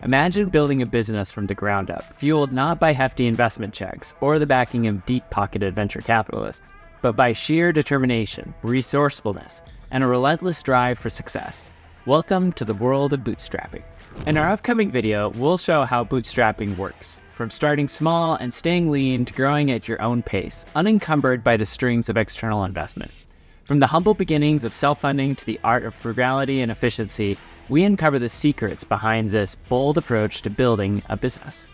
Imagine building a business from the ground up, fueled not by hefty investment checks or the backing of deep-pocketed venture capitalists, but by sheer determination, resourcefulness, and a relentless drive for success. Welcome to the world of bootstrapping. In our upcoming video, we'll show how bootstrapping works, from starting small and staying lean to growing at your own pace, unencumbered by the strings of external investment. From the humble beginnings of self-funding to the art of frugality and efficiency, we uncover the secrets behind this bold approach to building a business.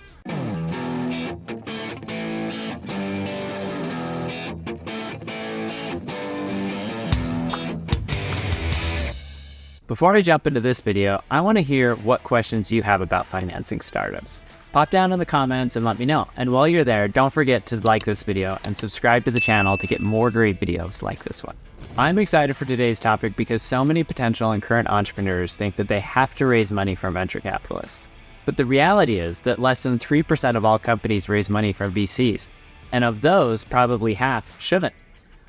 Before I jump into this video, I want to hear what questions you have about financing startups. Pop down in the comments and let me know. And while you're there, don't forget to like this video and subscribe to the channel to get more great videos like this one. I'm excited for today's topic because so many potential and current entrepreneurs think that they have to raise money from venture capitalists. But the reality is that less than 3% of all companies raise money from VCs, and of those, probably half shouldn't.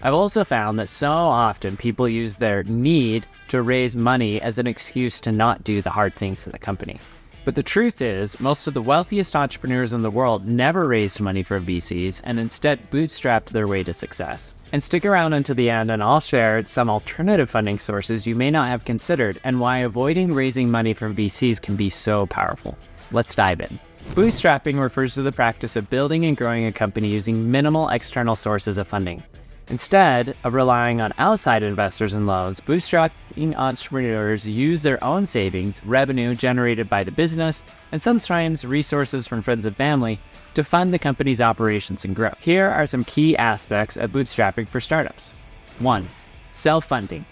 I've also found that so often people use their need to raise money as an excuse to not do the hard things in the company. But the truth is, most of the wealthiest entrepreneurs in the world never raised money from VCs and instead bootstrapped their way to success. And stick around until the end and I'll share some alternative funding sources you may not have considered and why avoiding raising money from VCs can be so powerful. Let's dive in. Bootstrapping refers to the practice of building and growing a company using minimal external sources of funding. Instead of relying on outside investors and loans, bootstrapping entrepreneurs use their own savings, revenue generated by the business, and sometimes resources from friends and family to fund the company's operations and growth. Here are some key aspects of bootstrapping for startups. 1. Self-funding.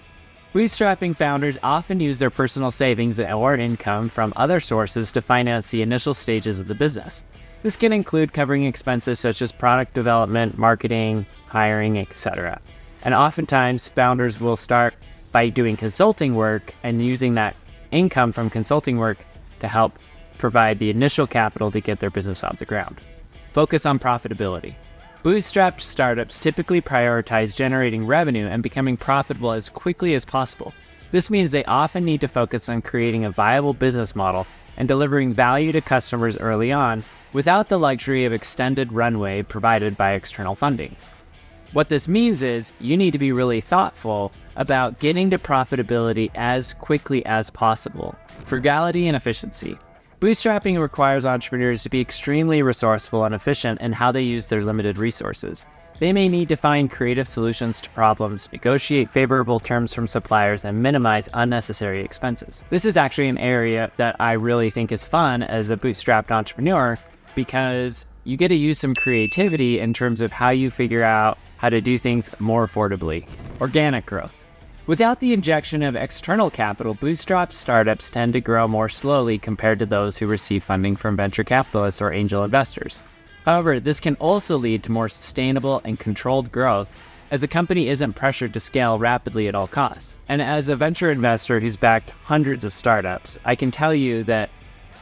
Bootstrapping founders often use their personal savings or income from other sources to finance the initial stages of the business. This can include covering expenses such as product development, marketing, hiring, etc. And oftentimes, founders will start by doing consulting work and using that income from consulting work to help provide the initial capital to get their business off the ground. Focus on profitability. Bootstrapped startups typically prioritize generating revenue and becoming profitable as quickly as possible. This means they often need to focus on creating a viable business model and delivering value to customers early on without the luxury of extended runway provided by external funding. What this means is you need to be really thoughtful about getting to profitability as quickly as possible. Frugality and efficiency. Bootstrapping requires entrepreneurs to be extremely resourceful and efficient in how they use their limited resources. They may need to find creative solutions to problems, negotiate favorable terms from suppliers, and minimize unnecessary expenses. This is actually an area that I really think is fun as a bootstrapped entrepreneur because you get to use some creativity in terms of how you figure out how to do things more affordably. Organic growth. Without the injection of external capital, bootstrap startups tend to grow more slowly compared to those who receive funding from venture capitalists or angel investors. However, this can also lead to more sustainable and controlled growth as a company isn't pressured to scale rapidly at all costs. And as a venture investor who's backed hundreds of startups, I can tell you that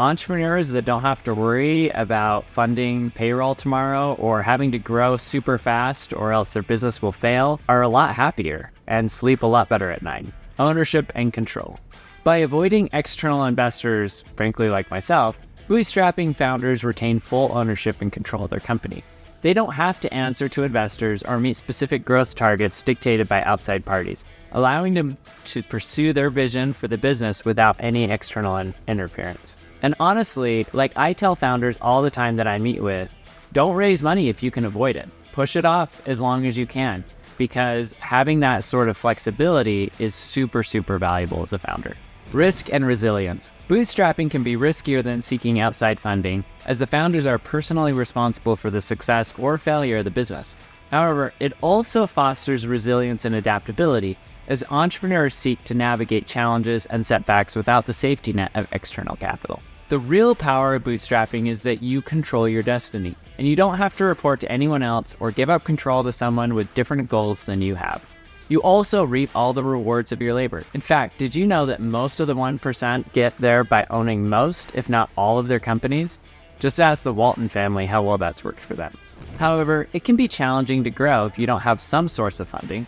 entrepreneurs that don't have to worry about funding payroll tomorrow or having to grow super fast or else their business will fail are a lot happier and sleep a lot better at night. Ownership and control. By avoiding external investors, frankly like myself, bootstrapping founders retain full ownership and control of their company. They don't have to answer to investors or meet specific growth targets dictated by outside parties, allowing them to pursue their vision for the business without any external interference. And honestly, like I tell founders all the time that I meet with, don't raise money if you can avoid it. Push it off as long as you can, because having that sort of flexibility is super, super valuable as a founder. Risk and resilience. Bootstrapping can be riskier than seeking outside funding, as the founders are personally responsible for the success or failure of the business. However, it also fosters resilience and adaptability, as entrepreneurs seek to navigate challenges and setbacks without the safety net of external capital. The real power of bootstrapping is that you control your destiny, and you don't have to report to anyone else or give up control to someone with different goals than you have. You also reap all the rewards of your labor. In fact, did you know that most of the 1% get there by owning most, if not all, of their companies? Just ask the Walton family how well that's worked for them. However, it can be challenging to grow if you don't have some source of funding.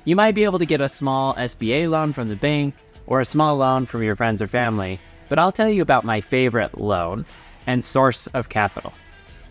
You might be able to get a small SBA loan from the bank or a small loan from your friends or family, But I'll tell you about my favorite loan and source of capital: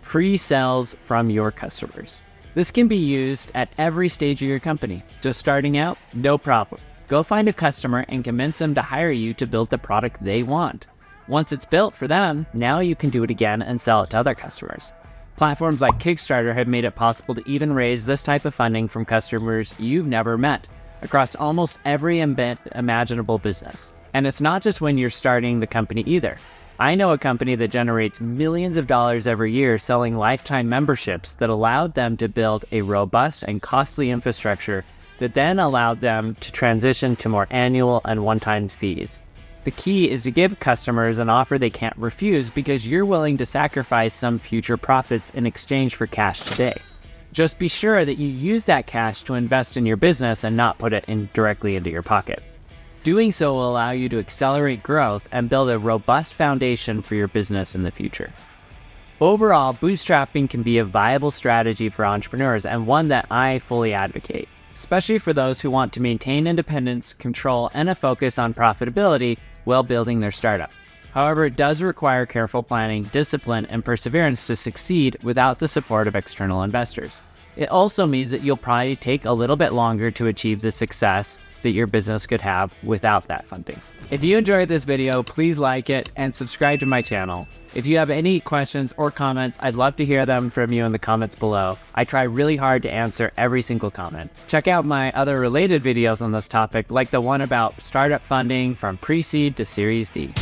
pre-sales from your customers. This can be used at every stage of your company. Just starting out? No problem. Go find a customer and convince them to hire you to build the product they want. Once it's built for them, now you can do it again and sell it to other customers. Platforms like Kickstarter have made it possible to even raise this type of funding from customers you've never met across almost every imaginable business. And it's not just when you're starting the company either. I know a company that generates millions of dollars every year selling lifetime memberships that allowed them to build a robust and costly infrastructure that then allowed them to transition to more annual and one-time fees. The key is to give customers an offer they can't refuse because you're willing to sacrifice some future profits in exchange for cash today. Just be sure that you use that cash to invest in your business and not put it directly into your pocket. Doing so will allow you to accelerate growth and build a robust foundation for your business in the future. Overall, bootstrapping can be a viable strategy for entrepreneurs and one that I fully advocate, especially for those who want to maintain independence, control, and a focus on profitability while building their startup. However, it does require careful planning, discipline, and perseverance to succeed without the support of external investors. It also means that you'll probably take a little bit longer to achieve the success that your business could have without that funding. If you enjoyed this video, please like it and subscribe to my channel. If you have any questions or comments, I'd love to hear them from you in the comments below. I try really hard to answer every single comment. Check out my other related videos on this topic, like the one about startup funding from pre-seed to Series D.